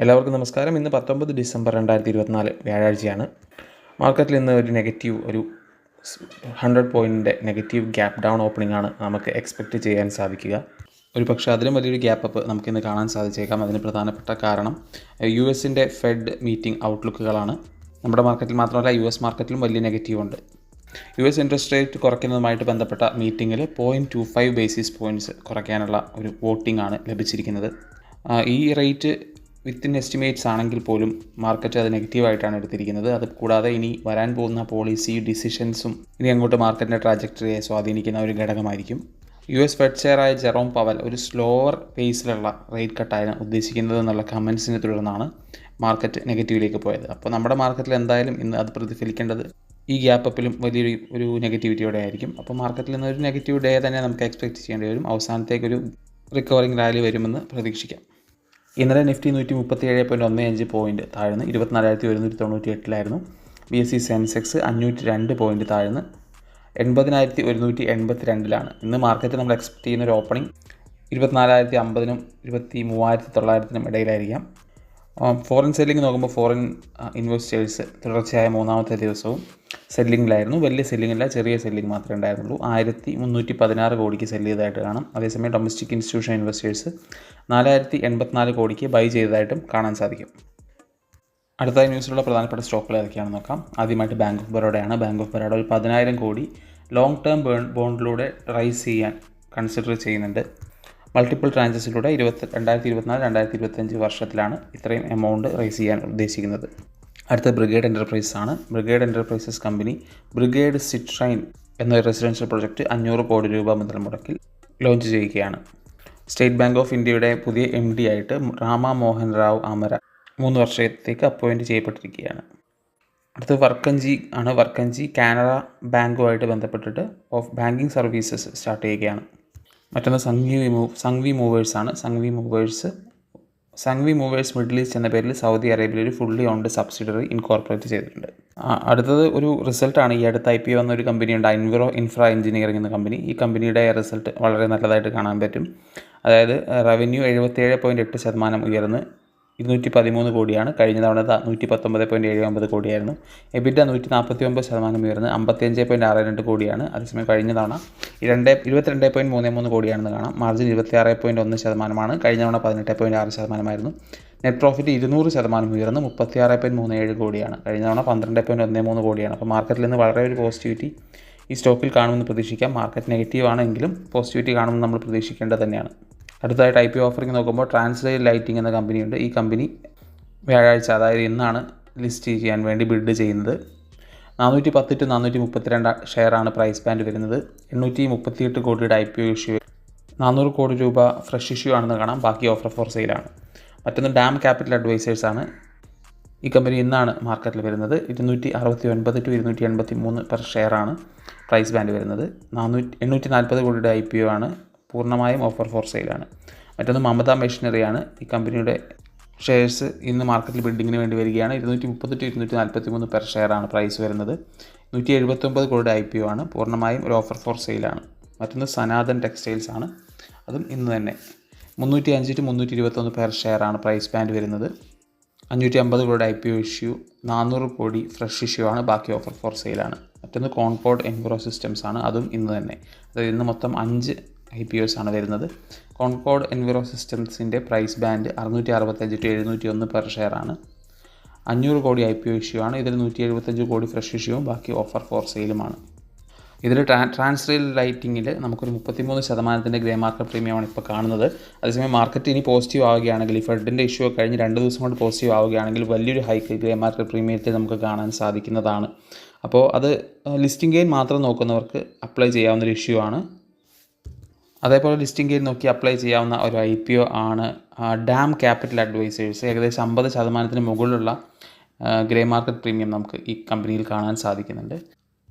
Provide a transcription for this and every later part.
എല്ലാവർക്കും നമസ്കാരം. ഇന്ന് 19 ഡിസംബർ 2024 വ്യാഴാഴ്ചയാണ്. മാർക്കറ്റിൽ ഇന്ന് ഒരു 100 പോയിൻറ്റിൻ്റെ നെഗറ്റീവ് ഗ്യാപ്പ് ഡൗൺ ഓപ്പണിംഗ് ആണ് നമുക്ക് എക്സ്പെക്റ്റ് ചെയ്യാൻ സാധിക്കുക. ഒരു പക്ഷേ അതിലും വലിയൊരു ഗ്യാപ്പ് അപ്പ് നമുക്കിന്ന് കാണാൻ സാധിച്ചേക്കാം. അതിന് പ്രധാനപ്പെട്ട കാരണം US-ൻ്റെ ഫെഡ് മീറ്റിംഗ് ഔട്ട്ലുക്കുകളാണ്. നമ്മുടെ മാർക്കറ്റിൽ മാത്രമല്ല US മാർക്കറ്റിലും വലിയ നെഗറ്റീവ് ഉണ്ട്. US ഇൻട്രസ്റ്റ് റേറ്റ് കുറയ്ക്കുന്നതുമായിട്ട് ബന്ധപ്പെട്ട മീറ്റിങ്ങിൽ 0.25 ബേസിസ് പോയിൻറ്റ്സ് കുറയ്ക്കാനുള്ള ഒരു വോട്ടിംഗ് ആണ് ലഭിച്ചിരിക്കുന്നത്. ഈ റേറ്റ് വിത്തിൻ എസ്റ്റിമേറ്റ്സ് ആണെങ്കിൽ പോലും മാർക്കറ്റ് അത് നെഗറ്റീവായിട്ടാണ് എടുത്തിരിക്കുന്നത്. അത് കൂടാതെ ഇനി വരാൻ പോകുന്ന പോളിസി ഡിസിഷൻസും ഇനി അങ്ങോട്ട് മാർക്കറ്റിൻ്റെ ട്രാജക്ടറിയെ സ്വാധീനിക്കുന്ന ഒരു ഘടകമായിരിക്കും. US ഫെഡ് ചെയറായ ജെറോം പവൽ ഒരു സ്ലോവർ പേസിലുള്ള റേറ്റ് കട്ടാണ് ഉദ്ദേശിക്കുന്നത് എന്നുള്ള കമൻസിനെ തുടർന്നാണ് മാർക്കറ്റ് നെഗറ്റീവിലേക്ക് പോയത്. അപ്പോൾ നമ്മുടെ മാർക്കറ്റിൽ എന്തായാലും ഇന്ന് അത് പ്രതിഫലിക്കേണ്ടത് ഈ ഗ്യാപ്പ് അപ്പിലും വലിയൊരു നെഗറ്റിവിറ്റിയോടെ ആയിരിക്കും. അപ്പോൾ മാർക്കറ്റിൽ നിന്ന് ഒരു നെഗറ്റീവ് ഡേ തന്നെ നമുക്ക് എക്സ്പെക്റ്റ് ചെയ്യേണ്ടി വരും. അവസാനത്തേക്കൊരു റിക്കവറിംഗ് റാലി വരുമെന്ന് പ്രതീക്ഷിക്കാം. ഇന്നലെ നിഫ്റ്റി 137.15 പോയിൻറ്റ് താഴ്ന്ന് 24,198 BSE സെൻസെക്സ് 502 പോയിൻറ്റ് താഴ്ന്ന് 80,182 ഇന്ന് മാർക്കറ്റ് നമ്മൾ എക്സ്പെക്റ്റ് ചെയ്യുന്ന ഒരു ഓപ്പണിംഗ് 24,050 23,900 ഇടയിലായിരിക്കാം. ഫോറിൻ സെല്ലിംഗ് നോക്കുമ്പോൾ ഫോറിൻ ഇൻവെസ്റ്റേഴ്സ് തുടർച്ചയായ മൂന്നാമത്തെ ദിവസവും സെല്ലിങ്ങിലായിരുന്നു. വലിയ സെല്ലിങ്ങില്ല, ചെറിയ സെല്ലിംഗ് മാത്രമേ ഉണ്ടായിരുന്നുള്ളൂ. 1,316 കോടിക്ക് സെല്ല് ചെയ്തതായിട്ട് കാണാം. അതേസമയം ഡൊമസ്റ്റിക് ഇൻസ്റ്റിറ്റ്യൂഷൻ ഇൻവെസ്റ്റേഴ്സ് 4,084 കോടിക്ക് ബൈ ചെയ്തതായിട്ടും കാണാൻ സാധിക്കും. അടുത്ത ന്യൂസിലുള്ള പ്രധാനപ്പെട്ട സ്റ്റോക്കുകൾ ഏതൊക്കെയാണെന്ന് നോക്കാം. ആദ്യമായിട്ട് ബാങ്ക് ഓഫ് ബറോഡയാണ്. ബാങ്ക് ഓഫ് ബറോഡ ഒരു 10,000 കോടി ലോങ് ടേം ബോണ്ടിലൂടെ റൈസ് ചെയ്യാൻ കൺസിഡർ ചെയ്യുന്നുണ്ട്. മൾട്ടിപ്പിൾ ട്രാൻസസിലൂടെ 2024-2025 വർഷത്തിലാണ് ഇത്രയും എമൗണ്ട് റൈസ് ചെയ്യാൻ ഉദ്ദേശിക്കുന്നത്. അടുത്ത ബ്രിഗേഡ് എൻ്റർപ്രൈസസ് ആണ്. Brigade Enterprises company Brigade Citrine എന്ന റെസിഡൻഷ്യൽ പ്രൊജക്റ്റ് 500 കോടി രൂപ മുതൽ മുടക്കിൽ ലോഞ്ച് ചെയ്യുകയാണ്. സ്റ്റേറ്റ് ബാങ്ക് ഓഫ് ഇന്ത്യയുടെ പുതിയ MD ആയിട്ട് രാമ മോഹൻ റാവു ആമര 3 വർഷത്തേക്ക് അപ്പോയിൻറ്റ് ചെയ്യപ്പെട്ടിരിക്കുകയാണ്. അടുത്ത് വർക്കഞ്ചി ആണ്. വർക്കഞ്ചി കാനറ ബാങ്കുമായിട്ട് ബന്ധപ്പെട്ടിട്ട് ബാങ്കിങ് സർവീസസ് സ്റ്റാർട്ട് ചെയ്യുകയാണ്. മറ്റൊന്ന് സംഗ്വി മൂവേഴ്സ് ആണ്. സംഗ്വി മൂവേഴ്സ് മിഡിൽ ഈസ്റ്റ് എന്ന പേരിൽ സൗദി അറേബ്യയിൽ ഒരു ഫുള്ളി ഓൺഡ് സബ്സിഡറി ഇൻകോർപ്പറേറ്റ് ചെയ്തിട്ടുണ്ട്. അടുത്തത് ഒരു റിസൾട്ടാണ്. ഈ അടുത്ത IPO വന്ന ഒരു കമ്പനിയുണ്ട്, അൻവിറോ ഇൻഫ്രാ എഞ്ചിനീയറിംഗ് എന്ന കമ്പനി. ഈ കമ്പനിയുടെ റിസൾട്ട് വളരെ നല്ലതായിട്ട് കാണാൻ പറ്റും. അതായത് റവന്യൂ 77.8% ഉയർന്ന് 213 കോടിയാണ്. കഴിഞ്ഞ തവണ 119.79 കോടിയായിരുന്നു. EBITDA 149% ഉയർന്ന് 55.62 കോടിയാണ്. അതേസമയം കഴിഞ്ഞ തവണ 22.33 കോടിയാണെന്ന് കാണാം. മാർജിൻ 26.1%. കഴിഞ്ഞ തവണ 18.6%. നെറ്റ് പ്രോഫിറ്റ് 200% ഉയർന്ന് 36.37 കോടിയാണ്. കഴിഞ്ഞ തവണ 12.13 കോടിയാണ്. അപ്പോൾ മാർക്കറ്റിൽ നിന്ന് വളരെ ഒരു പോസിറ്റിവിറ്റി ഈ സ്റ്റോക്കിൽ കാണുമെന്ന് പ്രതീക്ഷിക്കാം. മാർക്കറ്റ് നെഗറ്റീവ് ആണെങ്കിലും പോസിറ്റിവിറ്റി കാണുമെന്ന് നമ്മൾ പ്രതീക്ഷിക്കേണ്ടത് തന്നെയാണ്. അടുത്തതായിട്ട് IPO ഓഫറിംഗ് നോക്കുമ്പോൾ ട്രാൻസ്ലേറ്റ് ലൈറ്റിംഗ് എന്ന കമ്പനിയുണ്ട്. ഈ കമ്പനി വ്യാഴാഴ്ച, അതായത് ഇന്നാണ് ലിസ്റ്റ് ചെയ്യാൻ വേണ്ടി ബിഡ് ചെയ്യുന്നത്. 410 to 432 ഷെയറാണ് പ്രൈസ് ബാൻഡ് വരുന്നത്. 838 കോടിയുടെ IPO ഇഷ്യൂ, 400 കോടി രൂപ ഫ്രഷ് ഇഷ്യൂ ആണെന്ന് കാണാം. ബാക്കി ഓഫർ ഫോർ സെയിലാണ്. മറ്റൊന്ന് ഡാം ക്യാപിറ്റൽ അഡ്വൈസേഴ്സ് ആണ്. ഈ കമ്പനി ഇന്നാണ് മാർക്കറ്റിൽ വരുന്നത്. 269 to 283 പെർ ഷെയറാണ് പ്രൈസ് ബാൻഡ് വരുന്നത്. 840 കോടിയുടെ IPO ആണ്. പൂർണ്ണമായും ഓഫർ ഫോർ സെയിലാണ്. മറ്റൊന്ന് മമത മെഷീനറിയാണ്. ഈ കമ്പനിയുടെ ഷെയർസ് ഇന്ന് മാർക്കറ്റിൽ ബിൽഡിങ്ങിന് വേണ്ടി വരികയാണ്. 230 to 243 പെർ ഷെയറാണ് പ്രൈസ് വരുന്നത്. 179 കോടിയുടെ IPO ആണ്. പൂർണ്ണമായും ഒരു ഓഫർ ഫോർ സെയിലാണ്. മറ്റൊന്ന് സനാതൻ ടെക്സ്റ്റൈൽസ് ആണ്. അതും ഇന്ന് തന്നെ 305 to 321 പെർ ഷെയറാണ് പ്രൈസ് ബാൻഡ് വരുന്നത്. 550 കോടിയുടെ IPO ഇഷ്യൂ, 400 കോടി ഫ്രഷ് ഇഷ്യൂ ആണ്. ബാക്കി ഓഫർ ഫോർ സെയിലാണ്. മറ്റൊന്ന് കോൺകോഡ് എൻവിറോ സിസ്റ്റംസ് ആണ്. അതും ഇന്ന് തന്നെ, അതായത് ഇന്ന് മൊത്തം 5 IPOs ആണ് വരുന്നത്. കോൺകോഡ് എൻവിറോ സിസ്റ്റംസിൻ്റെ പ്രൈസ് ബാൻഡ് 665 to 701 പെർ ഷെയറാണ്. 500 കോടി IPO ഇഷ്യൂ ആണ്. ഇതിൽ 175 കോടി ഫ്രഷ് ഇഷ്യൂവും ബാക്കി ഓഫർ ഫോർ സെയിലുമാണ്. ഇതിൽ ട്രാൻസ്ലേറ്റ് ലൈറ്റിങ്ങിൽ നമുക്കൊരു 33% ഗ്രേ മാർക്കറ്റ് പ്രീമിയമാണ് ഇപ്പോൾ കാണുന്നത്. അതേസമയം മാർക്കറ്റ് ഇനി പോസിറ്റീവ് ആവുകയാണെങ്കിൽ, ഈ ഫെഡിൻ്റെ ഇഷ്യൂ കഴിഞ്ഞ് 2 ദിവസം കൊണ്ട് പോസിറ്റീവ് ആവുകയാണെങ്കിൽ വലിയൊരു ഹൈക്ക് ഗ്രേ മാർക്കറ്റ് പ്രീമിയത്തിൽ നമുക്ക് കാണാൻ സാധിക്കുന്നതാണ്. അപ്പോൾ അത് ലിസ്റ്റിംഗ് ഗെയിൻ മാത്രം നോക്കുന്നവർക്ക് അപ്ലൈ ചെയ്യാവുന്നൊരു ഇഷ്യൂ ആണ്. അതേപോലെ ലിസ്റ്റിംഗ് ഗെയിൻ നോക്കി അപ്ലൈ ചെയ്യാവുന്ന ഒരു IPO ആണ് ഡാം ക്യാപിറ്റൽ അഡ്വൈസേഴ്സ്. ഏകദേശം 50% മുകളിലുള്ള ഗ്രേ മാർക്കറ്റ് പ്രീമിയം നമുക്ക് ഈ കമ്പനിയിൽ കാണാൻ സാധിക്കുന്നുണ്ട്.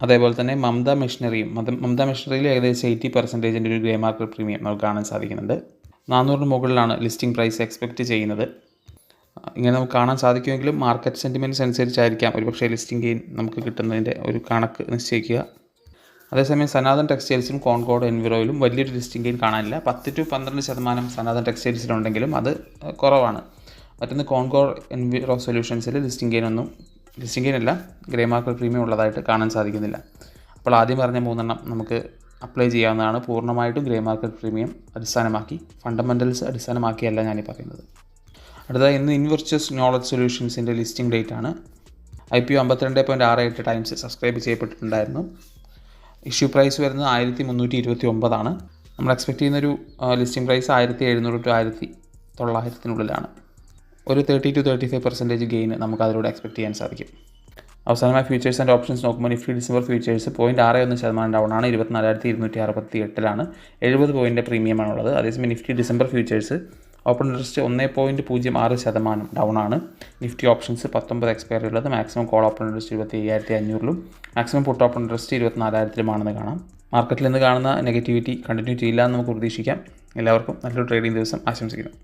അതേപോലെ തന്നെ മമത മെഷീനറിയിൽ ഏകദേശം 80% ഒരു ഗ്രേ മാർക്കറ്റ് പ്രീമിയം നമുക്ക് കാണാൻ സാധിക്കുന്നുണ്ട്. 400 മുകളിലാണ് ലിസ്റ്റിംഗ് പ്രൈസ് എക്സ്പെക്റ്റ് ചെയ്യുന്നത്. ഇങ്ങനെ നമുക്ക് കാണാൻ സാധിക്കുമെങ്കിലും മാർക്കറ്റ് സെൻറ്റിമെൻറ്റ്സ് അനുസരിച്ചായിരിക്കാം ഒരുപക്ഷേ ലിസ്റ്റിംഗ് ഗെയിൻ നമുക്ക് കിട്ടുന്നതിൻ്റെ ഒരു കണക്ക് നിശ്ചയിക്കുക. അതേസമയം സനാതൻ ടെക്സ്റ്റൈൽസിലും കോൺകോഡ് എൻവിറോയിലും വലിയൊരു ലിസ്റ്റിംഗ് ഗെയിൻ കാണാനില്ല. 10 to 12% സനാതൻ ടെക്സ്റ്റൈൽസിലുണ്ടെങ്കിലും അത് കുറവാണ്. മറ്റൊന്ന് കോൺകോർ എൻവിറോ സൊല്യൂഷൻസിൽ ലിസ്റ്റിംഗ് ഗെയിൻ അല്ല, ഗ്രേ മാർക്കറ്റ് പ്രീമിയം ഉള്ളതായിട്ട് കാണാൻ സാധിക്കുന്നില്ല. അപ്പോൾ ആദ്യം പറഞ്ഞ 3 നമുക്ക് അപ്ലൈ ചെയ്യാവുന്നതാണ്. പൂർണ്ണമായിട്ടും ഗ്രേ മാർക്കറ്റ് പ്രീമിയം അടിസ്ഥാനമാക്കി, ഫണ്ടമെൻ്റൽസ് അടിസ്ഥാനമാക്കിയല്ല ഞാനീ പറയുന്നത്. അടുത്തതായി ഇന്ന് ഇൻവെർച്ചസ് നോളജ് സൊല്യൂഷൻസിൻ്റെ ലിസ്റ്റിംഗ് ഡേറ്റ് ആണ്. IPO 52.68 ടൈംസ് സബ്സ്ക്രൈബ് ചെയ്യപ്പെട്ടിട്ടുണ്ടായിരുന്നു. ഇഷ്യൂ പ്രൈസ് വരുന്നത് 1329 നമ്മൾ എക്സ്പെക്ട് ചെയ്യുന്നൊരു ലിസ്റ്റിംഗ് പ്രൈസ് 1700 to 1900 ഒരു 30-35% ഗെയിൻ നമുക്ക് അതിലൂടെ എക്സ്പെക്ട് ചെയ്യാൻ സാധിക്കും. അവസാനമായി ഫ്യൂച്ചേഴ്സ് ആൻഡ് ഓപ്ഷൻസ് നോക്കുമ്പോൾ നിഫ്റ്റി ഡിസംബർ ഫ്യൂച്ചേഴ്സ് 0.61% ഡൗൺ ആണ്, 24,268 70 പോയിൻ്റ് പ്രീമിയമാണുള്ളത്. അതേസമയം Nifty December futures open interest 1.06% down ആണ്. നിഫ്റ്റി ഓപ്ഷൻസ് 19 എക്സ്പയറി ഉള്ളത്. Maximum call open interest 25,500 maximum put open interest 24,000 കാണാം. മാർക്കറ്റിൽ നിന്ന് കാണുന്ന നെഗറ്റിവിറ്റി കണ്ടിന്യൂ ചെയ്യില്ല എന്ന് നമുക്ക് പ്രതീക്ഷിക്കാം. എല്ലാവർക്കും നല്ലൊരു ട്രേഡിംഗ് ദിവസം ആശംസിക്കുന്നു.